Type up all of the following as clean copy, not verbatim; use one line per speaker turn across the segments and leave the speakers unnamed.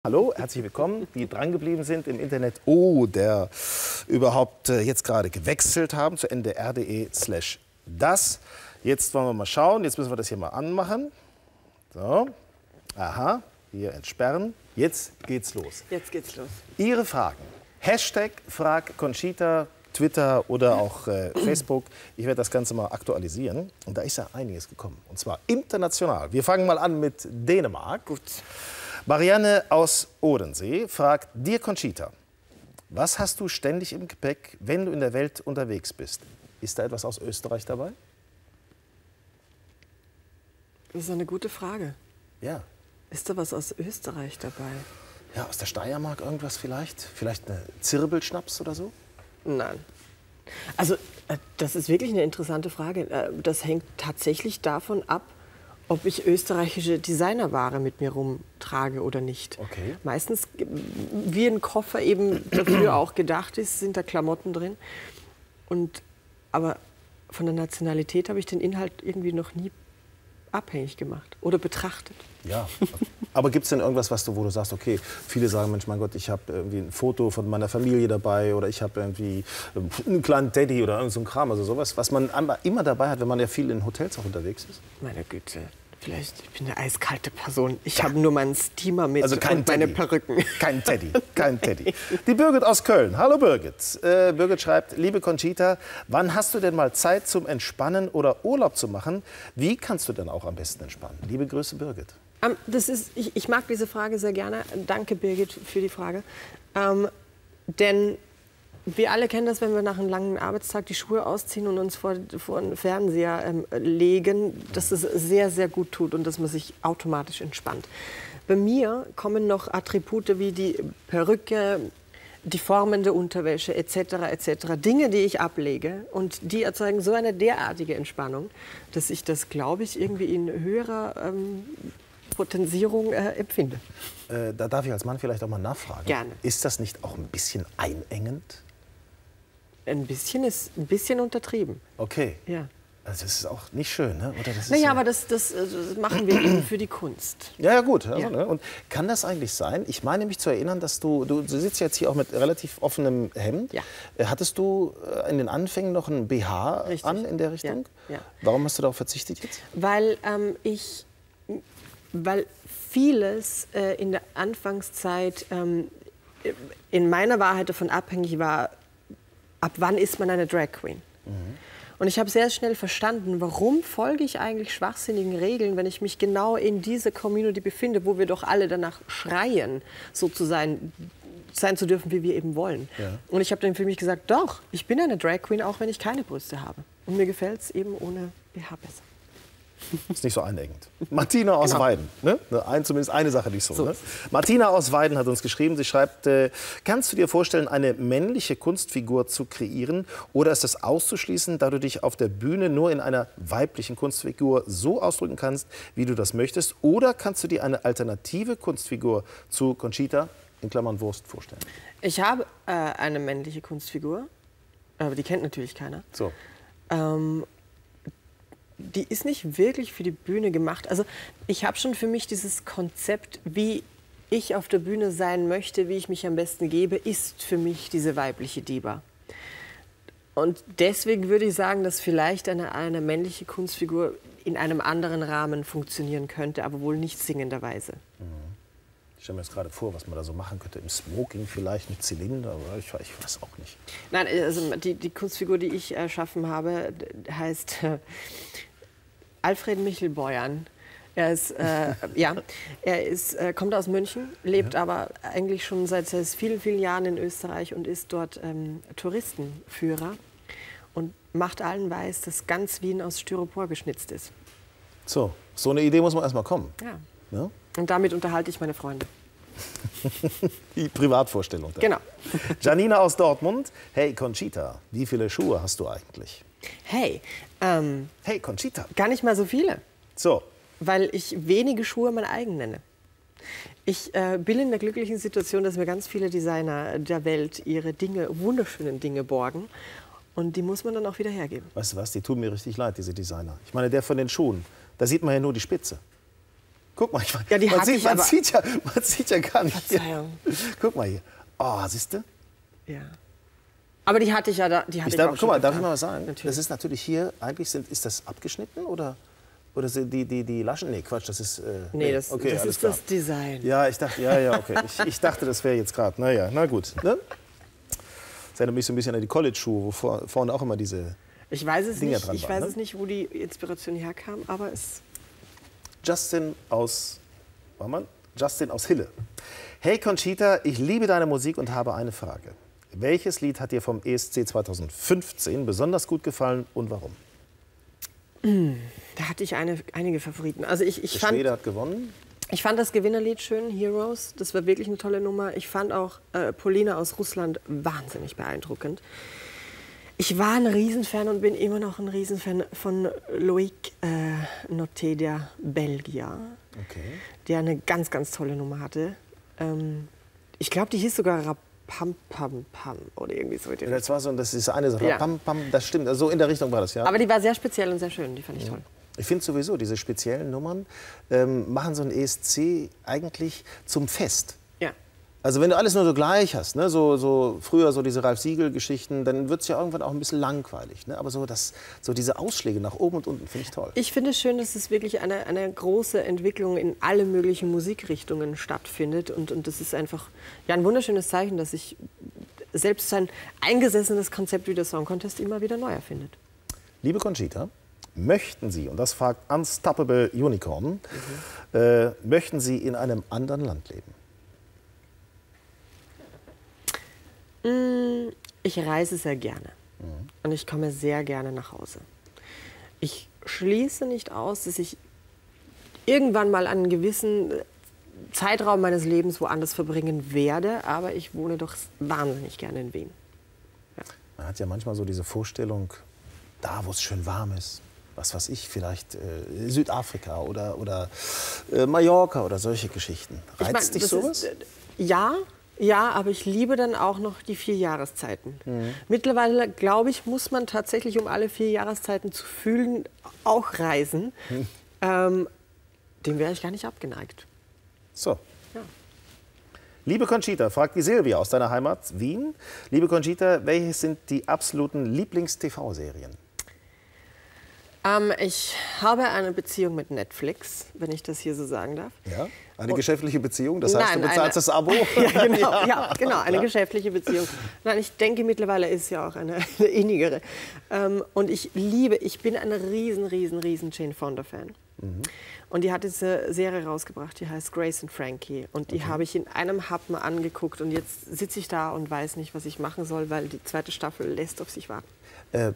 Hallo, herzlich willkommen, die drangeblieben sind im Internet. Oh, der überhaupt jetzt gerade gewechselt haben zu ndr.de/das. Jetzt wollen wir mal schauen, jetzt müssen wir das hier mal anmachen. So, aha, hier entsperren. Jetzt geht's los.
Jetzt geht's los.
Ihre Fragen. Hashtag Frag Conchita, Twitter oder auch Facebook. Ich werde das Ganze mal aktualisieren. Und da ist ja einiges gekommen. Und zwar international. Wir fangen mal an mit Dänemark.
Gut.
Marianne aus Odensee fragt, dir Conchita, was hast du ständig im Gepäck, wenn du in der Welt unterwegs bist? Ist da etwas aus Österreich dabei?
Das ist eine gute Frage.
Ja.
Ist da was aus Österreich dabei?
Ja, aus der Steiermark irgendwas vielleicht? Vielleicht eine Zirbelschnaps oder so?
Nein. Also, das ist wirklich eine interessante Frage. Das hängt tatsächlich davon ab, ob ich österreichische Designerware mit mir rumtrage oder nicht.
Okay.
Meistens, wie ein Koffer eben dafür auch gedacht ist, sind da Klamotten drin. Aber von der Nationalität habe ich den Inhalt irgendwie noch nie abhängig gemacht oder betrachtet.
Ja, aber gibt es denn irgendwas, wo du sagst, okay, viele sagen, Mensch, mein Gott, ich habe irgendwie ein Foto von meiner Familie dabei oder ich habe irgendwie einen kleinen Teddy oder irgend so ein Kram, also sowas, was man immer dabei hat, wenn man ja viel in Hotels auch unterwegs ist?
Meine Güte. Vielleicht, ich bin eine eiskalte Person. Ich habe nur meinen Steamer mit
also
und meine Perücken.
Kein Teddy, kein Teddy. Die Birgit aus Köln. Hallo Birgit. Birgit schreibt, liebe Conchita, wann hast du denn mal Zeit zum Entspannen oder Urlaub zu machen? Wie kannst du denn auch am besten entspannen? Liebe Grüße, Birgit.
Ich mag diese Frage sehr gerne. Danke, Birgit, für die Frage. Denn wir alle kennen das, wenn wir nach einem langen Arbeitstag die Schuhe ausziehen und uns vor den Fernseher legen, dass es sehr, sehr gut tut und dass man sich automatisch entspannt. Bei mir kommen noch Attribute wie die Perücke, die formende Unterwäsche etc. etc. Dinge, die ich ablege und die erzeugen so eine derartige Entspannung, dass ich das, glaube ich, irgendwie in höherer Potenzierung empfinde.
Da darf ich als Mann vielleicht auch mal nachfragen.
Gerne.
Ist das nicht auch ein bisschen einengend?
Ein bisschen ist ein bisschen untertrieben.
Okay.
Ja.
Also das ist auch nicht schön, ne? Oder das ist
Naja,
ja,
aber das machen wir eben für die Kunst.
ja, ja, gut. Also,
Ja.
ne? Und kann das eigentlich sein? Ich meine mich zu erinnern, dass du sitzt jetzt hier auch mit relativ offenem Hemd.
Ja.
Hattest du in den Anfängen noch ein BH
Richtig.
an in der Richtung?
Ja, ja.
Warum hast du darauf verzichtet jetzt?
Weil vieles in der Anfangszeit in meiner Wahrheit davon abhängig war, ab wann ist man eine Drag Queen. Und ich habe sehr schnell verstanden, warum folge ich eigentlich schwachsinnigen Regeln, wenn ich mich genau in dieser Community befinde, wo wir doch alle danach schreien, so zu sein zu dürfen, wie wir eben wollen.
Ja.
Und ich habe dann für mich gesagt, doch, ich bin eine Drag Queen, auch wenn ich keine Brüste habe. Und mir gefällt es eben ohne BH besser.
Ist nicht so einengend. Martina aus Weiden. Ne? Zumindest eine Sache nicht so.
So.
Ne? Martina aus Weiden hat uns geschrieben, sie schreibt, kannst du dir vorstellen, eine männliche Kunstfigur zu kreieren oder ist das auszuschließen, da du dich auf der Bühne nur in einer weiblichen Kunstfigur so ausdrücken kannst, wie du das möchtest? Oder kannst du dir eine alternative Kunstfigur zu Conchita, in Klammern Wurst, vorstellen?
Ich habe eine männliche Kunstfigur, aber die kennt natürlich keiner.
So.
Die ist nicht wirklich für die Bühne gemacht. Also ich habe schon für mich dieses Konzept, wie ich auf der Bühne sein möchte, wie ich mich am besten gebe, ist für mich diese weibliche Diva. Und deswegen würde ich sagen, dass vielleicht eine männliche Kunstfigur in einem anderen Rahmen funktionieren könnte, aber wohl nicht singenderweise.
Ich stelle mir jetzt gerade vor, was man da so machen könnte. Im Smoking vielleicht mit Zylinder, oder ich weiß auch nicht.
Nein, also die Kunstfigur, die ich erschaffen habe, heißt Alfred Michelbeuern. Er kommt aus München, lebt aber eigentlich schon seit vielen, vielen Jahren in Österreich und ist dort Touristenführer und macht allen weiß, dass ganz Wien aus Styropor geschnitzt ist.
So eine Idee muss man erst mal kommen.
Ja.
Ja?
Und damit unterhalte ich meine Freunde.
Die Privatvorstellung. Da.
Genau.
Janina aus Dortmund. Hey Conchita, wie viele Schuhe hast du eigentlich?
Hey,
Hey Conchita.
gar nicht mal so viele,
So,
weil ich wenige Schuhe mein eigen nenne. Ich bin in der glücklichen Situation, dass mir ganz viele Designer der Welt ihre wunderschönen Dinge borgen. Und die muss man dann auch wieder hergeben.
weißt du was, die tun mir richtig leid, diese Designer. Ich meine, der von den Schuhen, da sieht man ja nur die Spitze. Guck mal,
Ja, die hatte ich
man
aber-
sieht ja gar nicht.
Verzeihung.
Guck mal hier. Oh, siehst du?
Ja. Aber die hatte ich ja da. Die hatte ich auch
Guck
schon
mal, darf ich
gefahren.
mal was sagen?
Natürlich.
Das ist natürlich hier, eigentlich ist das abgeschnitten oder sind die Laschen? Nee, Quatsch, das ist...
Nee, das
alles
ist
klar.
das Design.
Ja, ich dachte, okay. Ich dachte, das wäre jetzt gerade, naja, na gut. Ne? Das erinnert mich so ein bisschen an die College-Schuhe, wo vorne auch immer diese...
Ich weiß es
Dinger
nicht.
dran
Ich
waren,
weiß
ne?
es nicht, wo die Inspiration herkam, aber es.
Justin aus Hille. Hey Conchita, ich liebe deine Musik und habe eine Frage. Welches Lied hat dir vom ESC 2015 besonders gut gefallen und warum?
Da hatte ich einige Favoriten. Also
Der Schwede hat gewonnen.
ich fand das Gewinnerlied schön, Heroes. Das war wirklich eine tolle Nummer. Ich fand auch Polina aus Russland wahnsinnig beeindruckend. Ich war ein Riesenfan und bin immer noch ein Riesenfan von Loïc Noté, der Belgier,
Okay.
der eine ganz, ganz tolle Nummer hatte. Ich glaube, die hieß sogar Rapam Pam Pam oder irgendwie so.
Das war so, das ist eine Sache.
Ja.
Pam, pam, das stimmt. Also so in der Richtung war das, ja.
Aber die war sehr speziell und sehr schön, die fand ich toll.
Ich finde sowieso, diese speziellen Nummern machen so ein ESC eigentlich zum Fest.
Ja.
Also wenn du alles nur so gleich hast, ne? so früher so diese Ralf-Siegel-Geschichten, dann wird es ja irgendwann auch ein bisschen langweilig. Ne? Aber so diese Ausschläge nach oben und unten finde ich toll.
Ich finde es schön, dass es wirklich eine große Entwicklung in alle möglichen Musikrichtungen stattfindet. Und das ist einfach ja, ein wunderschönes Zeichen, dass sich selbst ein eingesessenes Konzept wie der Song Contest immer wieder neu erfindet.
Liebe Conchita, möchten Sie, und das fragt Unstoppable Unicorn, möchten Sie in einem anderen Land leben?
Ich reise sehr gerne und ich komme sehr gerne nach Hause. Ich schließe nicht aus, dass ich irgendwann mal einen gewissen Zeitraum meines Lebens woanders verbringen werde, aber ich wohne doch wahnsinnig gerne in Wien.
Man hat ja manchmal so diese Vorstellung, da wo es schön warm ist, was weiß ich, vielleicht Südafrika oder Mallorca oder solche Geschichten.
Ich
Reizt dich
das
sowas?
Ja, aber ich liebe dann auch noch die 4 Jahreszeiten. Mittlerweile, glaube ich, muss man tatsächlich, um alle 4 Jahreszeiten zu fühlen, auch reisen. Dem wäre ich gar nicht abgeneigt.
So.
Ja.
Liebe Conchita, fragt die Silvia aus deiner Heimat Wien. Liebe Conchita, welche sind die absoluten Lieblings-TV-Serien?
Ich habe eine Beziehung mit Netflix, wenn ich das hier so sagen darf.
Ja? Eine geschäftliche Beziehung? Das heißt,
Nein,
du bezahlst das Abo?
Ja, genau, eine geschäftliche Beziehung. Nein, ich denke, mittlerweile ist es ja auch eine innigere. Und ich bin ein riesen Jane Fonda-Fan. Und die hat diese Serie rausgebracht, die heißt Grace and Frankie. Und die habe ich in einem Happen angeguckt. Und jetzt sitze ich da und weiß nicht, was ich machen soll, weil die 2. Staffel lässt auf sich warten.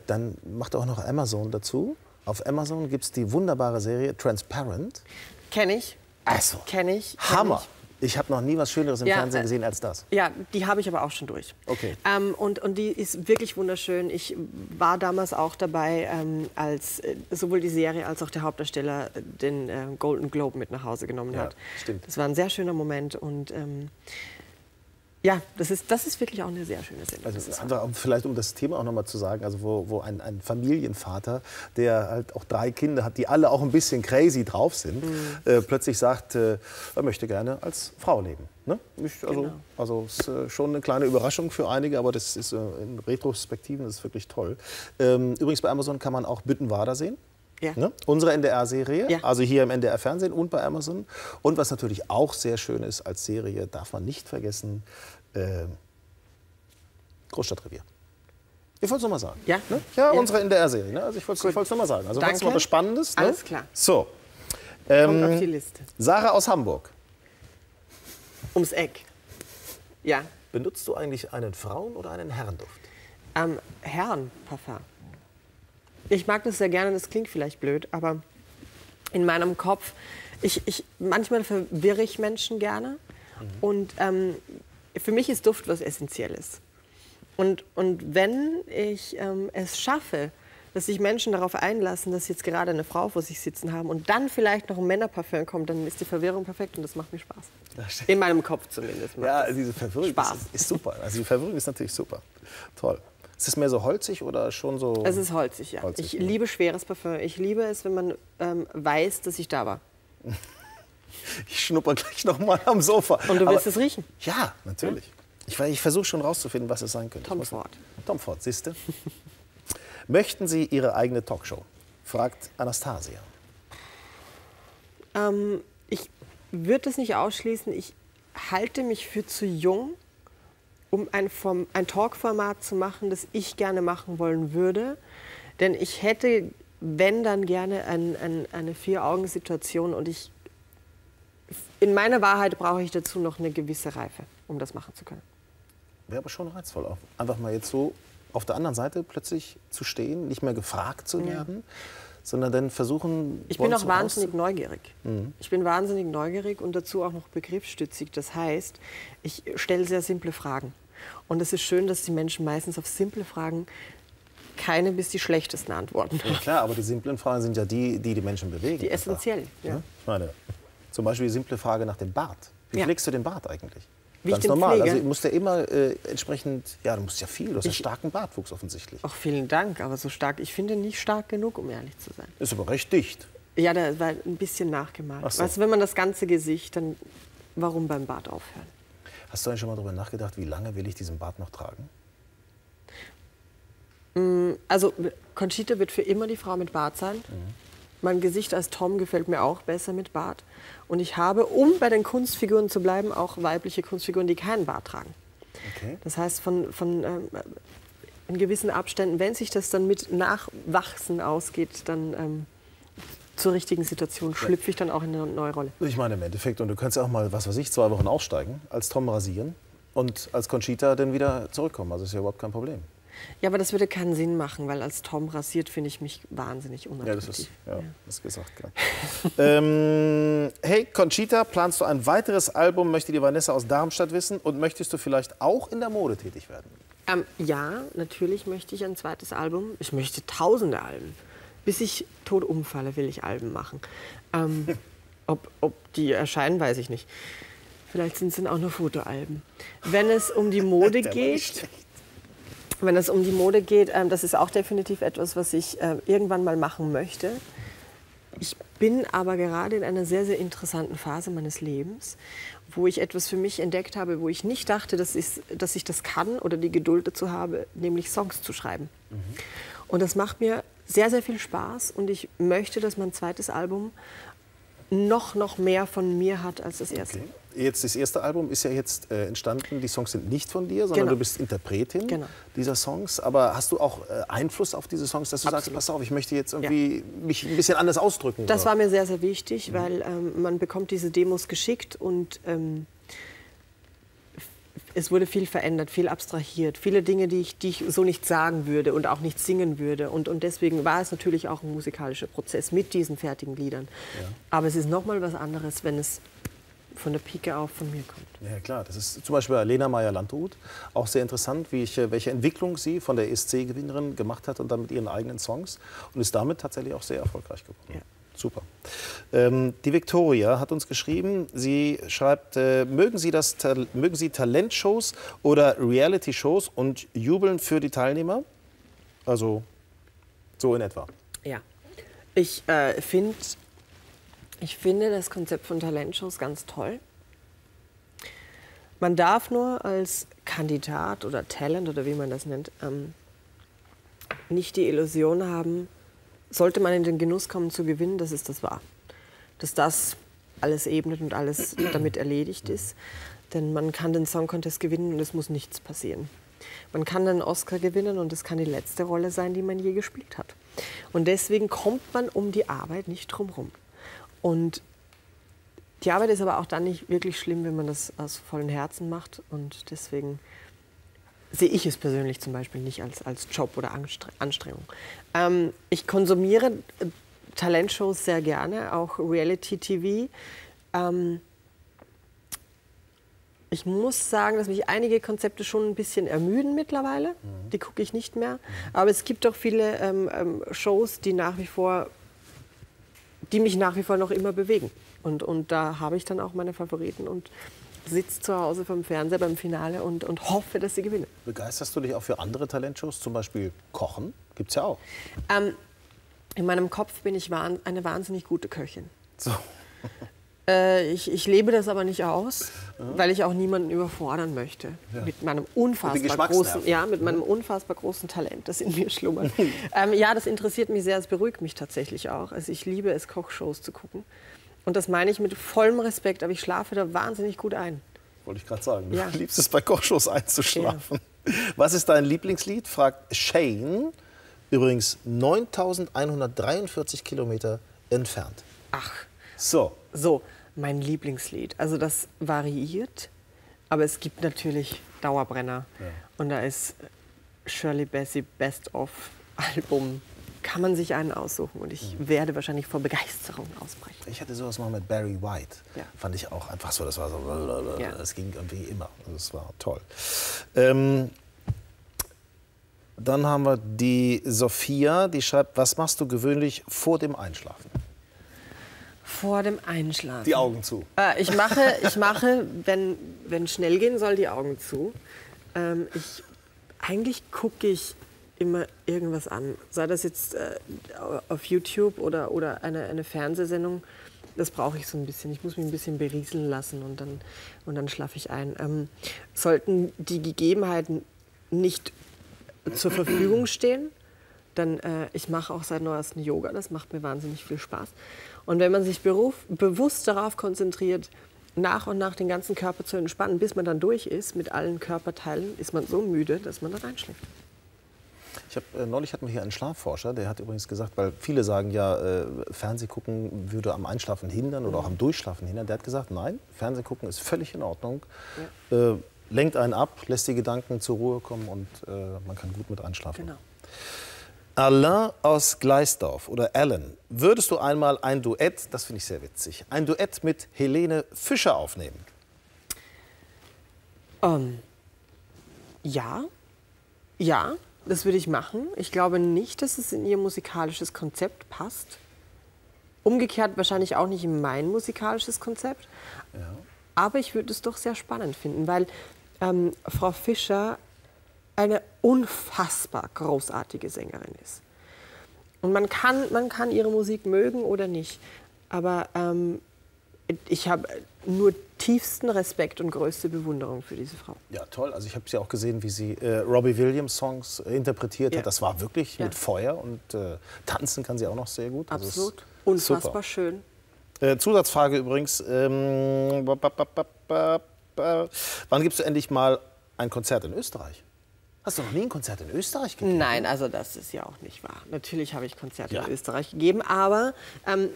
Dann macht auch noch Amazon dazu. Auf Amazon gibt es die wunderbare Serie Transparent.
Kenn ich.
Also,
Kenn ich.
Hammer. Ich habe noch nie was Schöneres im
Ja,
Fernsehen gesehen als das.
Ja, die habe ich aber auch schon durch.
Okay.
Und die ist wirklich wunderschön. Ich war damals auch dabei, als sowohl die Serie als auch der Hauptdarsteller den Golden Globe mit nach Hause genommen
Ja,
hat.
stimmt.
Das war ein sehr schöner Moment und ja, das ist wirklich auch eine sehr schöne Serie. Das
Also
ist
einfach, vielleicht um das Thema auch noch mal zu sagen, also wo ein Familienvater, der halt auch 3 Kinder hat, die alle auch ein bisschen crazy drauf sind, plötzlich sagt, er möchte gerne als Frau leben. Ne? Also es ist schon eine kleine Überraschung für einige, aber das ist in Retrospektiven das ist wirklich toll. Übrigens bei Amazon kann man auch Büttenwader sehen.
Ja.
Ne? Unsere NDR-Serie,
Ja.
also hier im NDR-Fernsehen und bei Amazon. Und was natürlich auch sehr schön ist als Serie, darf man nicht vergessen, Großstadtrevier. Ich wollte es nochmal sagen.
Ja?
Ne? Ja,
Ja.
unsere NDR-Serie. Ne? Also ich wollte es nochmal sagen. Also
Danke.
was mal was Spannendes. Ne?
Alles klar.
So,
Kommt auf die Liste.
Sarah aus Hamburg.
Ums Eck. Ja,
Benutzt du eigentlich einen Frauen- oder einen Herrenduft?
Herrenparfum. Ich mag das sehr gerne, das klingt vielleicht blöd, aber in meinem Kopf, manchmal verwirre ich Menschen gerne. Und für mich ist Duft was Essentielles. Und wenn ich es schaffe, dass sich Menschen darauf einlassen, dass jetzt gerade eine Frau vor sich sitzen haben und dann vielleicht noch ein Männerparfüm kommt, dann ist die Verwirrung perfekt und das macht mir Spaß. In meinem Kopf zumindest. macht
Ja,
das
diese Verwirrung
Spaß.
ist super. Also die Verwirrung ist natürlich super. Toll. Ist es mehr so holzig oder schon so?
Es ist holzig, ja.
Holzig,
Ich
ja.
liebe schweres Parfüm. Ich liebe es, wenn man weiß, dass ich da war.
Ich schnupper gleich noch mal am Sofa.
Und du willst es riechen?
Ja, natürlich. Ich versuche schon rauszufinden, was es sein könnte.
Tom Ford.
Tom Ford, siehste. Möchten Sie Ihre eigene Talkshow? Fragt Anastasia.
Ich würde es nicht ausschließen. Ich halte mich für zu jung, um ein Talkformat zu machen, das ich gerne machen wollen würde. Denn ich hätte, wenn, dann gerne eine Vier-Augen-Situation. Und in meiner Wahrheit brauche ich dazu noch eine gewisse Reife, um das machen zu können.
Wäre aber schon reizvoll, auch einfach mal jetzt so auf der anderen Seite plötzlich zu stehen, nicht mehr gefragt zu werden, sondern dann versuchen...
Ich bin auch wahnsinnig neugierig. Ich bin wahnsinnig neugierig und dazu auch noch begriffsstützig. Das heißt, ich stelle sehr simple Fragen. Und es ist schön, dass die Menschen meistens auf simple Fragen keine bis die schlechtesten Antworten haben.
Ja, klar, aber die simplen Fragen sind ja die Menschen bewegen.
Die essentiell, ja.
Ich meine, zum Beispiel die simple Frage nach dem Bart. Wie pflegst du den Bart eigentlich?
Wie
Ganz
ich den
normal.
pflege?
Also du musst ja immer entsprechend, ja, du musst ja viel, du hast ja starken Bartwuchs offensichtlich.
Ach, vielen Dank, aber so stark, ich finde nicht stark genug, um ehrlich zu sein.
Ist aber recht dicht.
Ja, da war ein bisschen nachgemalt.
Ach so.
Weißt du, wenn man das ganze Gesicht, dann warum beim Bart aufhören?
Hast du eigentlich schon mal darüber nachgedacht, wie lange will ich diesen Bart noch tragen?
Also Conchita wird für immer die Frau mit Bart sein. Mein Gesicht als Tom gefällt mir auch besser mit Bart. Und ich habe, um bei den Kunstfiguren zu bleiben, auch weibliche Kunstfiguren, die keinen Bart tragen.
Okay.
Das heißt, in gewissen Abständen, wenn sich das dann mit Nachwachsen ausgeht, dann zur richtigen Situation schlüpfe ich dann auch in eine neue Rolle.
Ich meine im Endeffekt, und du kannst ja auch mal, was weiß ich, 2 Wochen aussteigen, als Tom rasieren und als Conchita dann wieder zurückkommen. Also ist ja überhaupt kein Problem.
Ja, aber das würde keinen Sinn machen, weil als Tom rasiert finde ich mich wahnsinnig unattraktiv.
Ja, das ist gesagt. Hey, Conchita, planst du ein weiteres Album, möchte die Vanessa aus Darmstadt wissen. Und möchtest du vielleicht auch in der Mode tätig werden?
Ja, natürlich möchte ich ein zweites Album. Ich möchte tausende Alben. Bis ich tot umfalle, will ich Alben machen. Ob die erscheinen, weiß ich nicht. Vielleicht sind es dann auch nur Fotoalben. Wenn es um die Mode geht... Wenn es um die Mode geht, das ist auch definitiv etwas, was ich irgendwann mal machen möchte. Ich bin aber gerade in einer sehr, sehr interessanten Phase meines Lebens, wo ich etwas für mich entdeckt habe, wo ich nicht dachte, dass ich das kann oder die Geduld dazu habe, nämlich Songs zu schreiben. Und das macht mir sehr, sehr viel Spaß und ich möchte, dass mein zweites Album noch mehr von mir hat als das erste.
Okay. Jetzt das erste Album ist ja jetzt entstanden. Die Songs sind nicht von dir, sondern du bist Interpretin dieser Songs. Aber hast du auch Einfluss auf diese Songs, dass du sagst, pass auf, ich möchte jetzt irgendwie mich ein bisschen anders ausdrücken?
Das war mir sehr, sehr wichtig, weil man bekommt diese Demos geschickt und es wurde viel verändert, viel abstrahiert. Viele Dinge, die ich so nicht sagen würde und auch nicht singen würde. Und deswegen war es natürlich auch ein musikalischer Prozess mit diesen fertigen Liedern. Ja. Aber es ist noch mal was anderes, wenn es von der Pike auf von mir kommt.
Ja klar, das ist zum Beispiel Lena Meyer-Landrut. Auch sehr interessant, welche Entwicklung sie von der ESC-Gewinnerin gemacht hat und dann mit ihren eigenen Songs. Und ist damit tatsächlich auch sehr erfolgreich geworden. Ja. Super. Die Victoria hat uns geschrieben, sie schreibt, mögen Sie Talentshows oder Reality-Shows und jubeln für die Teilnehmer? Also so in etwa.
Ja, ich finde das Konzept von Talentshows ganz toll. Man darf nur als Kandidat oder Talent oder wie man das nennt, nicht die Illusion haben, sollte man in den Genuss kommen zu gewinnen, dass es das war. Dass das alles ebnet und alles damit erledigt ist. Denn man kann den Song Contest gewinnen und es muss nichts passieren. Man kann einen Oscar gewinnen und es kann die letzte Rolle sein, die man je gespielt hat. Und deswegen kommt man um die Arbeit nicht drum rum. Und die Arbeit ist aber auch dann nicht wirklich schlimm, wenn man das aus vollem Herzen macht. Und deswegen sehe ich es persönlich zum Beispiel nicht als Job oder Anstrengung. Ich konsumiere Talentshows sehr gerne, auch Reality-TV. Ich muss sagen, dass mich einige Konzepte schon ein bisschen ermüden mittlerweile. Die gucke ich nicht mehr. Aber es gibt auch viele Shows, die mich nach wie vor noch immer bewegen. Und da habe ich dann auch meine Favoriten und sitze zu Hause vom Fernseher beim Finale und hoffe, dass sie gewinnen.
Begeisterst du dich auch für andere Talentshows, zum Beispiel Kochen? Gibt's ja auch.
In meinem Kopf bin ich eine wahnsinnig gute Köchin.
So.
Ich lebe das aber nicht aus, weil ich auch niemanden überfordern möchte. Mit meinem unfassbar großen Talent, das in mir schlummert. Ja, das interessiert mich sehr, es beruhigt mich tatsächlich auch. Also ich liebe es, Kochshows zu gucken. Und das meine ich mit vollem Respekt, aber ich schlafe da wahnsinnig gut ein.
Wollte ich gerade sagen. Du liebst es, bei Kochshows einzuschlafen. Ja. Was ist dein Lieblingslied? Fragt Shane. Übrigens 9.143 Kilometer entfernt.
Ach.
So,
mein Lieblingslied. Also das variiert, aber es gibt natürlich Dauerbrenner. Ja. Und da ist Shirley Bassey Best of Album. Kann man sich einen aussuchen und ich werde wahrscheinlich vor Begeisterung ausbrechen.
Ich hatte sowas mal mit Barry White. Ja. Fand ich auch einfach so, das war so, das ging irgendwie immer. Also das war toll. Dann haben wir die Sophia, die schreibt, was machst du gewöhnlich vor dem Einschlafen?
Vor dem Einschlafen?
Die Augen zu.
Ich mache, wenn schnell gehen soll, die Augen zu. Eigentlich gucke ich immer irgendwas an. Sei das jetzt auf YouTube oder eine Fernsehsendung. Das brauche ich so ein bisschen. Ich muss mich ein bisschen berieseln lassen und dann schlafe ich ein. Sollten die Gegebenheiten nicht zur Verfügung stehen, dann ich mache auch seit neuestem Yoga. Das macht mir wahnsinnig viel Spaß. Und wenn man sich bewusst darauf konzentriert, nach und nach den ganzen Körper zu entspannen, bis man dann durch ist mit allen Körperteilen, ist man so müde, dass man dann einschläft.
Neulich hatten wir hier einen Schlafforscher, der hat übrigens gesagt, weil viele sagen ja, Fernsehgucken würde am Einschlafen hindern oder auch am Durchschlafen hindern. Der hat gesagt, nein, Fernsehgucken ist völlig in Ordnung, lenkt einen ab, lässt die Gedanken zur Ruhe kommen und man kann gut mit einschlafen.
Genau.
Alain aus Gleisdorf oder Alan, würdest du einmal ein Duett, das finde ich sehr witzig, ein Duett mit Helene Fischer aufnehmen?
Ja, das würde ich machen. Ich glaube nicht, dass es in ihr musikalisches Konzept passt. Umgekehrt wahrscheinlich auch nicht in mein musikalisches Konzept. Ja. Aber ich würde es doch sehr spannend finden, weil Frau Fischer eine unfassbar großartige Sängerin ist. Und man kann ihre Musik mögen oder nicht. Aber ich habe nur tiefsten Respekt und größte Bewunderung für diese Frau.
Ja, toll. Also ich habe sie auch gesehen, wie sie Robbie Williams Songs interpretiert hat. Das war wirklich mit Feuer und tanzen kann sie auch noch sehr gut. Also
absolut. Unfassbar schön.
Zusatzfrage übrigens. Wann gibst du endlich mal ein Konzert in Österreich? Hast du noch nie ein Konzert in Österreich gegeben?
Nein, also das ist ja auch nicht wahr. Natürlich habe ich Konzerte in Österreich gegeben, aber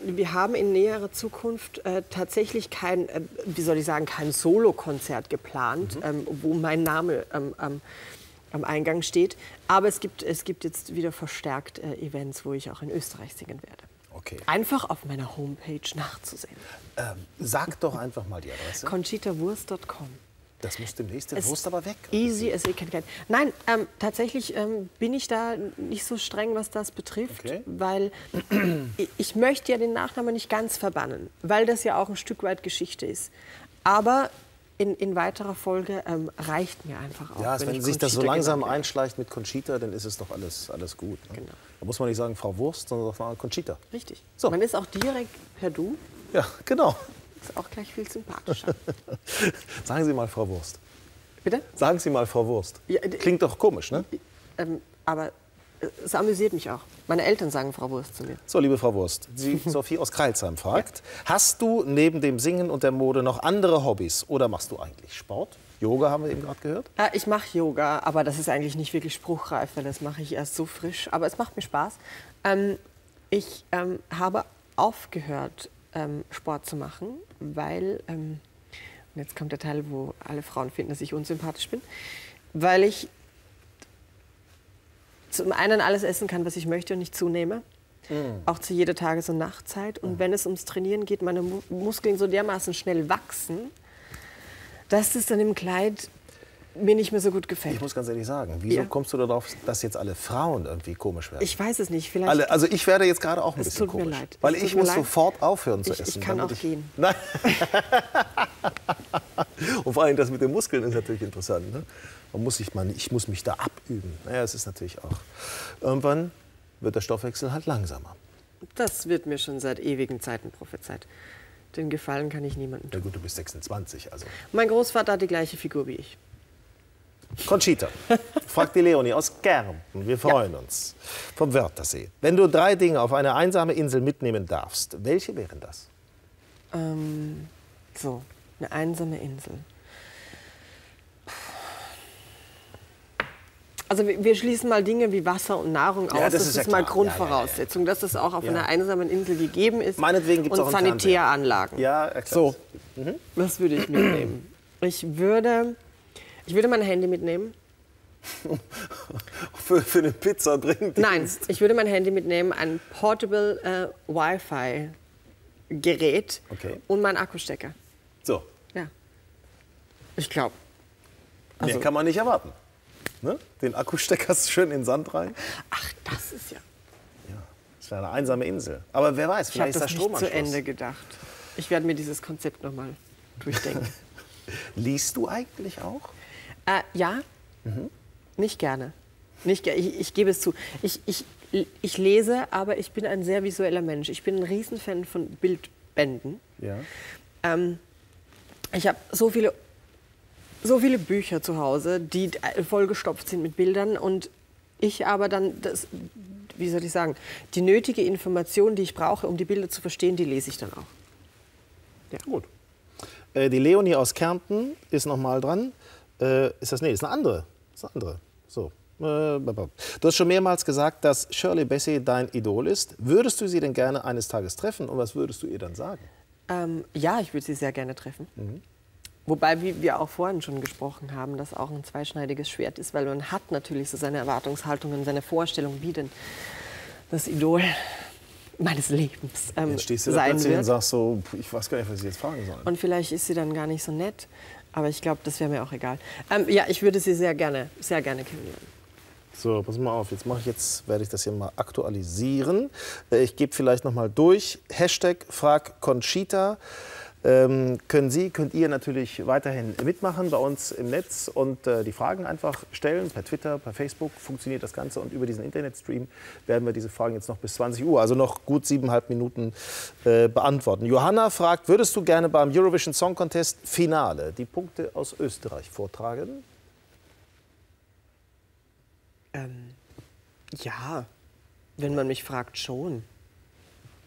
wir haben in näherer Zukunft tatsächlich kein Solo-Konzert geplant, wo mein Name am Eingang steht. Aber es gibt jetzt wieder verstärkt Events, wo ich auch in Österreich singen werde.
Okay.
Einfach auf meiner Homepage nachzusehen.
Sag doch einfach mal die Adresse.
conchitawurst.com.
Das muss demnächst der Wurst aber weg.
Easy as it can get. Nein, tatsächlich bin ich da nicht so streng, was das betrifft, weil ich möchte ja den Nachnamen nicht ganz verbannen, weil das ja auch ein Stück weit Geschichte ist. Aber in weiterer Folge reicht mir einfach auch.
Ja, wenn sich das so langsam einschleicht mit Conchita, dann ist es doch alles gut. Ne? Genau. Da muss man nicht sagen Frau Wurst, sondern Frau Conchita.
Richtig. So. Man ist auch direkt per Du.
Ja, genau.
Ist auch gleich viel sympathischer.
Sagen Sie mal, Frau Wurst.
Bitte?
Sagen Sie mal, Frau Wurst. Ja, klingt doch komisch, ne?
Aber es amüsiert mich auch. Meine Eltern sagen Frau Wurst zu mir.
So, liebe Frau Wurst, die Sophie aus Crailsheim fragt, hast du neben dem Singen und der Mode noch andere Hobbys oder machst du eigentlich Sport? Yoga haben wir eben gerade gehört.
Ich mache Yoga, aber das ist eigentlich nicht wirklich spruchreif, weil das mache ich erst so frisch. Aber es macht mir Spaß. Ich habe aufgehört, Sport zu machen, weil, und jetzt kommt der Teil, wo alle Frauen finden, dass ich unsympathisch bin, weil ich zum einen alles essen kann, was ich möchte und nicht zunehme, auch zu jeder Tages- und Nachtzeit. Und wenn es ums Trainieren geht, meine Muskeln so dermaßen schnell wachsen, dass es dann im Kleid mir nicht mehr so gut gefällt.
Ich muss ganz ehrlich sagen, wieso kommst du darauf, dass jetzt alle Frauen irgendwie komisch werden?
Ich weiß es nicht. Vielleicht
also ich werde jetzt gerade auch ein bisschen komisch.
Es tut mir leid.
Weil ich muss sofort aufhören zu essen.
Ich kann auch gehen.
Nein. Und vor allem das mit den Muskeln ist natürlich interessant. Ne? Ich muss mich da abüben. Naja, es ist natürlich auch. Irgendwann wird der Stoffwechsel halt langsamer.
Das wird mir schon seit ewigen Zeiten prophezeit. Den Gefallen kann ich niemandem
Ja
tun.
gut, du bist 26, also.
Mein Großvater hat die gleiche Figur wie ich.
Conchita, fragt die Leonie aus Kärnten. Wir freuen uns. Vom Wörthersee. Wenn du 3 Dinge auf eine einsame Insel mitnehmen darfst, welche wären das?
So, eine einsame Insel. Also wir schließen mal Dinge wie Wasser und Nahrung aus.
Ja,
das
ist ja
ist mal
klar.
Grundvoraussetzung, dass das auch auf einer einsamen Insel gegeben ist.
Meinetwegen gibt's
und
auch einen Fernseher.
Sanitäranlagen.
Ja, erklärt.
So, das würde ich mitnehmen. Ich würde mein Handy mitnehmen.
Für eine Pizza dringend.
Nein, ich würde mein Handy mitnehmen, ein Portable Wi-Fi-Gerät und meinen Akkustecker.
So,
Ja. Ich glaube.
mehr kann man nicht erwarten. Ne? Den Akku steckerst schön in den Sand rein.
Ach, das ist ja.
Das wäre eine einsame Insel. Aber wer weiß,
Ich habe
vielleicht ist
das
das
nicht zu
Stromanschluss.
Ende gedacht. Ich werde mir dieses Konzept noch mal durchdenken.
Liest du eigentlich auch?
Ja, nicht gerne. Ich gebe es zu. Ich lese, aber ich bin ein sehr visueller Mensch. Ich bin ein Riesenfan von Bildbänden.
Ja.
Ich habe so viele Bücher zu Hause, die vollgestopft sind mit Bildern. Und ich aber dann, wie soll ich sagen, die nötige Information, die ich brauche, um die Bilder zu verstehen, die lese ich dann auch. Ja.
Gut. Die Leonie aus Kärnten ist noch mal dran. Ist das? Nee, ist eine andere. Ist eine andere. So. Du hast schon mehrmals gesagt, dass Shirley Bassey dein Idol ist. Würdest du sie denn gerne eines Tages treffen und was würdest du ihr dann sagen?
Ja, ich würde sie sehr gerne treffen. Wobei, wie wir auch vorhin schon gesprochen haben, das auch ein zweischneidiges Schwert ist, weil man hat natürlich so seine Erwartungshaltungen, seine Vorstellungen, wie denn das Idol meines Lebens
Jetzt stehst du da
sein
plötzlich und
wird.
sagst so, ich weiß gar nicht, was ich jetzt fragen soll.
Und vielleicht ist sie dann gar nicht so nett, aber ich glaube, das wäre mir auch egal. Ja, ich würde sie sehr gerne kennenlernen.
So, pass mal auf, werde ich das hier mal aktualisieren. Ich gebe vielleicht noch mal durch. Hashtag Frag Conchita. Könnt ihr natürlich weiterhin mitmachen bei uns im Netz und die Fragen einfach stellen. Per Twitter, per Facebook funktioniert das Ganze. Und über diesen Internetstream werden wir diese Fragen jetzt noch bis 20 Uhr, also noch gut 7,5 Minuten, beantworten. Johanna fragt, würdest du gerne beim Eurovision Song Contest Finale die Punkte aus Österreich vortragen?
Ja, wenn man mich fragt, schon.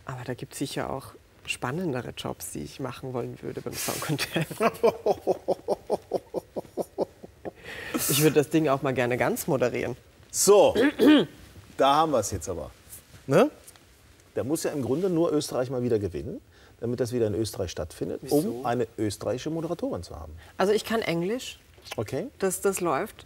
Aber da gibt es sicher auch spannendere Jobs, die ich machen wollen würde beim Song Contest. Ich würde das Ding auch mal gerne ganz moderieren.
So, da haben wir es jetzt aber. Ne? Da muss ja im Grunde nur Österreich mal wieder gewinnen, damit das wieder in Österreich stattfindet, um eine österreichische Moderatorin zu haben.
Also ich kann Englisch,
Okay?
das läuft.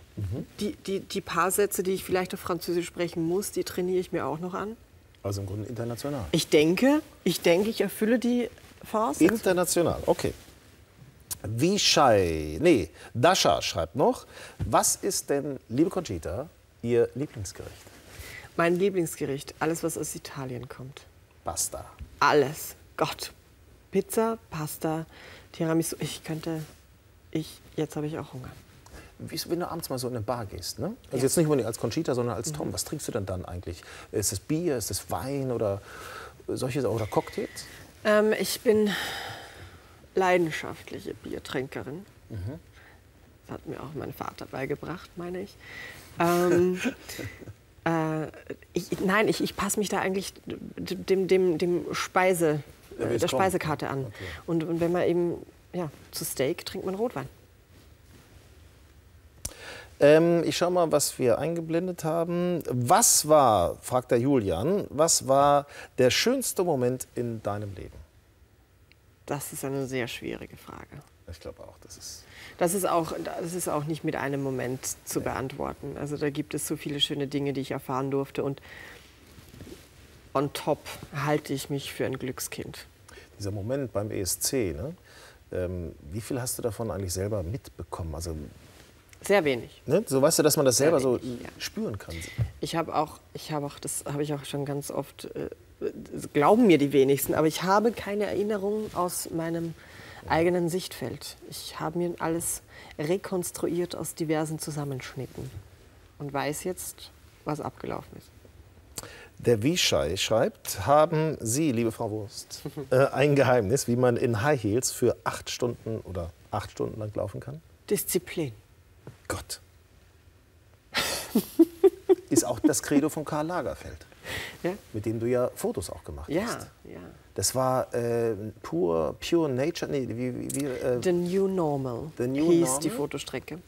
Die paar Sätze, die ich vielleicht auf Französisch sprechen muss, die trainiere ich mir auch noch an.
Also im Grunde international.
Ich denke, ich erfülle die Voraussetzungen.
International, okay. Dasha schreibt noch, was ist denn, liebe Conchita, Ihr Lieblingsgericht?
Mein Lieblingsgericht, alles was aus Italien kommt.
Pasta.
Alles. Gott. Pizza, Pasta, Tiramisu. Jetzt habe ich auch Hunger.
Wenn du abends mal so in eine Bar gehst, ne? Also jetzt nicht unbedingt als Conchita, sondern als Tom, was trinkst du denn dann eigentlich? Ist es Bier, ist es Wein oder solche oder Cocktails?
Ich bin leidenschaftliche Biertrinkerin. Das hat mir auch mein Vater beigebracht, meine ich. Ich passe mich da eigentlich der Speisekarte an.
Okay.
Und wenn man eben zu Steak trinkt man Rotwein.
Ich schau mal, was wir eingeblendet haben. Fragt der Julian, was war der schönste Moment in deinem Leben?
Das ist eine sehr schwierige Frage.
Ich glaube auch, das ist...
Das ist auch nicht mit einem Moment zu beantworten. Also da gibt es so viele schöne Dinge, die ich erfahren durfte. Und on top halte ich mich für ein Glückskind.
Dieser Moment beim ESC, ne? Wie viel hast du davon eigentlich selber mitbekommen? Also,
sehr wenig.
ne? So weißt du, dass man das selber so
wenig, ja.
spüren kann.
Das habe ich auch schon ganz oft, glauben mir die wenigsten, aber ich habe keine Erinnerung aus meinem eigenen Sichtfeld. Ich habe mir alles rekonstruiert aus diversen Zusammenschnitten und weiß jetzt, was abgelaufen ist.
Der Wischei schreibt, haben Sie, liebe Frau Wurst, ein Geheimnis, wie man in High Heels für 8 Stunden oder 8 Stunden lang laufen kann?
Disziplin.
Gott. Ist auch das Credo von Karl Lagerfeld,
Ja?
mit dem du ja Fotos auch gemacht
Ja,
hast.
ja.
Das war pure Nature, nee,
The New Normal
The New
hieß
Normal?
die Fotostrecke.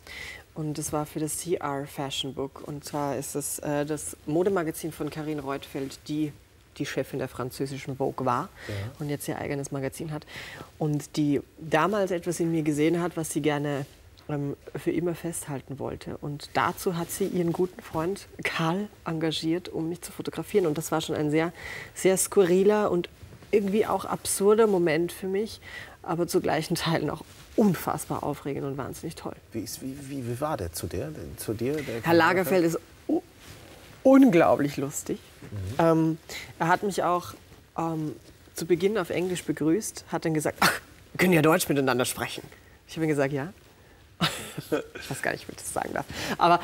Und das war für das CR Fashion Book. Und zwar ist es das Modemagazin von Carine Reutfeld, die Chefin der französischen Vogue war und jetzt ihr eigenes Magazin hat. Und die damals etwas in mir gesehen hat, was sie gerne für immer festhalten wollte. Und dazu hat sie ihren guten Freund Karl engagiert, um mich zu fotografieren. Und das war schon ein sehr, sehr skurriler und irgendwie auch absurder Moment für mich, aber zu gleichen Teilen auch unfassbar aufregend und wahnsinnig toll.
Wie war der zu dir? Der
Herr Lagerfeld ist unglaublich lustig. Er hat mich auch zu Beginn auf Englisch begrüßt, hat dann gesagt, ach, wir können ja Deutsch miteinander sprechen. Ich habe ihm gesagt, ja. Ich weiß gar nicht, ob ich das sagen darf. Aber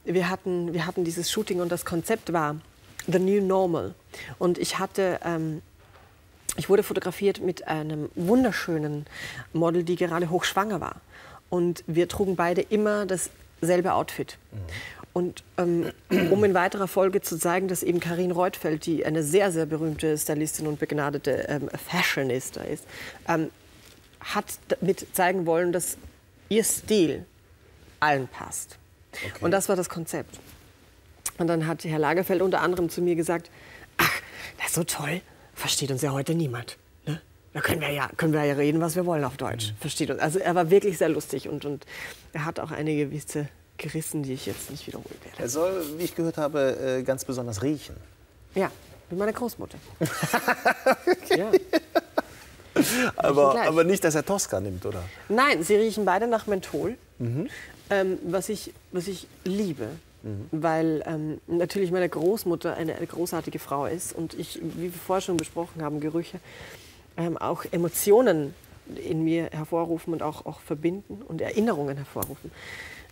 wir hatten dieses Shooting und das Konzept war The New Normal. Und ich wurde fotografiert mit einem wunderschönen Model, die gerade hochschwanger war. Und wir trugen beide immer dasselbe Outfit. Und um in weiterer Folge zu zeigen, dass eben Carine Reutfeld, die eine sehr, sehr berühmte Stylistin und begnadete Fashionista ist, hat damit zeigen wollen, dass ihr Stil allen passt. Okay. Und das war das Konzept. Und dann hat Herr Lagerfeld unter anderem zu mir gesagt, ach, das ist so toll, versteht uns ja heute niemand. Ne? Da können wir ja reden, was wir wollen auf Deutsch. Versteht uns. Also er war wirklich sehr lustig und er hat auch eine gewisse gerissen, die ich jetzt nicht wiederholen werde.
Er soll, wie ich gehört habe, ganz besonders riechen.
Ja, wie meine Großmutter. Ja.
Aber nicht, dass er Tosca nimmt, oder?
Nein, sie riechen beide nach Menthol, was ich liebe. Weil natürlich meine Großmutter eine großartige Frau ist und ich, wie wir vorher schon besprochen haben, Gerüche auch Emotionen in mir hervorrufen und auch verbinden und Erinnerungen hervorrufen.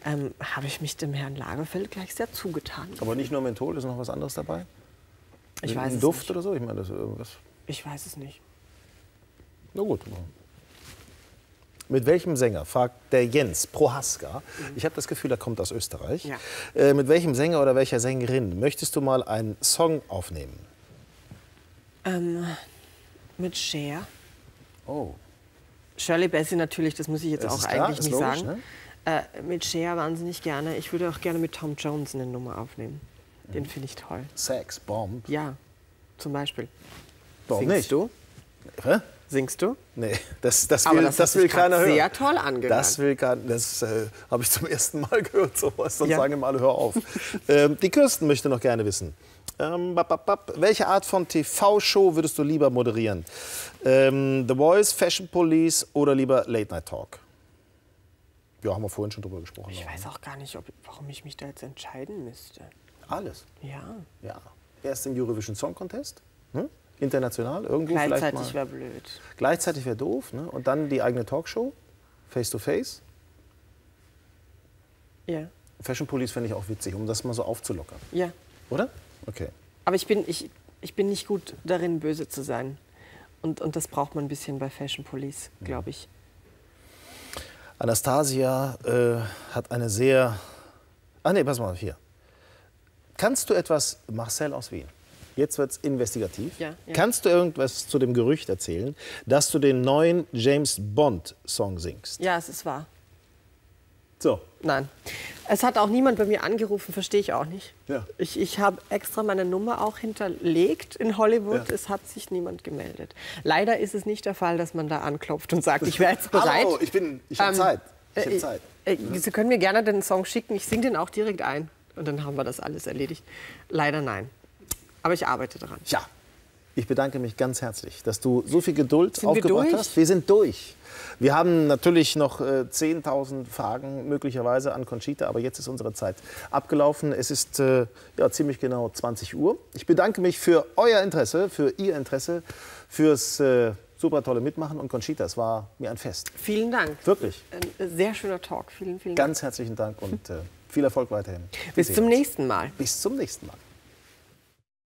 Habe ich mich dem Herrn Lagerfeld gleich sehr zugetan.
Aber nicht nur Menthol, ist noch was anderes dabei?
Ich weiß es
Duft
nicht.
Oder so? Ich meine, das ist irgendwas.
Ich weiß es nicht.
Na gut. Mit welchem Sänger, fragt der Jens Prohaska, ich habe das Gefühl, er kommt aus Österreich,
Ja.
Mit welchem Sänger oder welcher Sängerin möchtest du mal einen Song aufnehmen?
Mit Cher.
Oh.
Shirley Bassey natürlich, das muss ich jetzt
Das
auch
ist klar,
eigentlich
ist
nicht
logisch,
sagen. Mit Cher wahnsinnig gerne. Ich würde auch gerne mit Tom Jones eine Nummer aufnehmen. Den finde ich toll.
Sex, Bomb.
Ja, zum Beispiel.
Warum
Singst
nicht?
du?
Hä?
Singst du?
Nee, das
Aber
will,
das
das
hat
will
sich
keiner
grad
hören.
sehr toll angehört.
Das habe ich zum ersten Mal gehört, sowas. Dann
Ja.
sagen immer alle, hör auf. Die Kirsten möchte noch gerne wissen. Welche Art von TV-Show würdest du lieber moderieren? The Voice, Fashion Police oder lieber Late Night Talk? Ja, haben wir vorhin schon drüber gesprochen.
Ich weiß auch gar nicht, warum ich mich da jetzt entscheiden müsste.
Alles.
Ja,
Ja. Erst im Eurovision Song Contest, ne? International, irgendwo vielleicht
gleichzeitig
mal.
wäre blöd.
Gleichzeitig wäre doof, ne? Und dann die eigene Talkshow, Face to Face.
Ja,
Fashion Police fände ich auch witzig, um das mal so aufzulockern.
ja.
Oder? Okay.
Aber ich bin nicht gut darin, böse zu sein. Und das braucht man ein bisschen bei Fashion Police, glaube ich.
Anastasia hat eine sehr... Ach nee, pass mal, hier. Kannst du etwas, Marcel aus Wien, jetzt wird es investigativ.
Ja, ja.
Kannst du irgendwas zu dem Gerücht erzählen, dass du den neuen James Bond-Song singst?
Ja, es ist wahr.
So.
Nein. Es hat auch niemand bei mir angerufen, verstehe ich auch nicht.
Ja.
Ich habe extra meine Nummer auch hinterlegt in Hollywood.
Ja.
Es hat sich niemand gemeldet. Leider ist es nicht der Fall, dass man da anklopft und sagt, ich wäre jetzt bereit.
Hallo, ich habe Zeit. Ich hab Zeit.
Sie können mir gerne den Song schicken, ich singe den auch direkt ein. Und dann haben wir das alles erledigt. Leider nein. Aber ich arbeite daran.
Ja, ich bedanke mich ganz herzlich, dass du so viel Geduld
Sind wir
aufgebracht
durch?
hast. Wir sind durch. Wir haben natürlich noch 10.000 Fragen möglicherweise an Conchita, aber jetzt ist unsere Zeit abgelaufen. Es ist ja, ziemlich genau 20 Uhr. Ich bedanke mich für euer Interesse, für Ihr Interesse, fürs super tolle Mitmachen. Und Conchita, es war mir ein Fest.
Vielen Dank.
Wirklich.
Ein sehr schöner Talk. Vielen, vielen Dank.
Ganz herzlichen Dank und Viel Erfolg weiterhin.
Bis zum nächsten Mal.
Bis zum nächsten Mal.